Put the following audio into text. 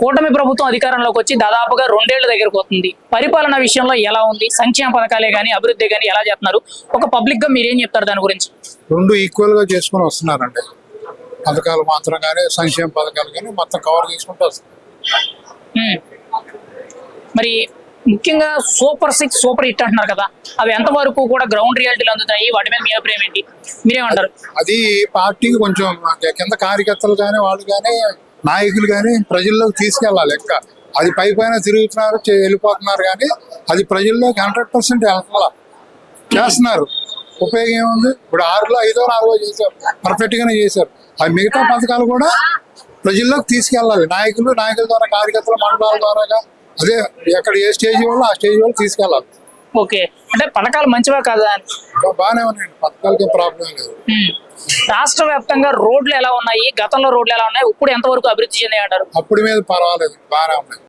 కూటమి ప్రభుత్వం అధికారంలోకి వచ్చి దాదాపుగా 2 ఏళ్ల దగ్గరకు వస్తుంది. పరిపాలన విషయంలో ఎలా ఉంది? సంక్షేమ పథకాలే కానీ అభివృద్ధి కానీ ఎలా చేస్తున్నారు? ఒక పబ్లిక్ గా మీరేం చెప్తారు దాని గురించి? రెండు ఈక్వల్ గా చేసుకుని వస్తున్నారండి. పథకాలు మాత్రం కానీ సంక్షేమ పథకాలు కానీ మొత్తం కవర్ చేసుకుంటూ వస్తున్నారు. మరి ముఖ్యంగా సూపర్ 6 సూపర్ హిట్ అంటున్నారు కదా, అవి ఎంతవరకు కూడా గ్రౌండ్ రియాలిటీలు అందుతాయి? వాటి మీద మీ అభిప్రాయం ఏంటి? మీరేమంటారు? అది పార్టీకి కొంచెం కింద కార్యకర్తలు కానీ వాళ్ళు కానీ నాయకులు కానీ ప్రజల్లోకి తీసుకెళ్ళాలి. లెక్క అది పైన తిరుగుతున్నారు వెళ్ళిపోతున్నారు కానీ అది ప్రజల్లోకి 100% వెళ్ళాలి. చేస్తున్నారు. ఉపయోగం ఏముంది? ఇప్పుడు 6లో 5 4 చేశారు, పర్ఫెక్ట్ గానే చేశారు. అది మిగతా పథకాలు కూడా ప్రజల్లోకి తీసుకెళ్ళాలి. నాయకుల ద్వారా, కార్యకర్తల మండలాల ద్వారా, అదే ఎక్కడ ఏ స్టేజ్ వాళ్ళు ఆ స్టేజ్ వాళ్ళు తీసుకెళ్ళాలి. ఓకే, అంటే పథకాలు మంచివా కాదా? బాగానే ఉన్నాయండి, పథకాలకి ప్రాబ్లం లేదు. రాష్ట్ర వ్యాప్తంగా రోడ్లు ఎలా ఉన్నాయి? గతంలో రోడ్లు ఎలా ఉన్నాయి? ఇప్పుడు ఎంతవరకు అభివృద్ధి చెందాయి అంటారు? అప్పుడు మీద పర్వాలేదు, బాగానే ఉన్నాయి.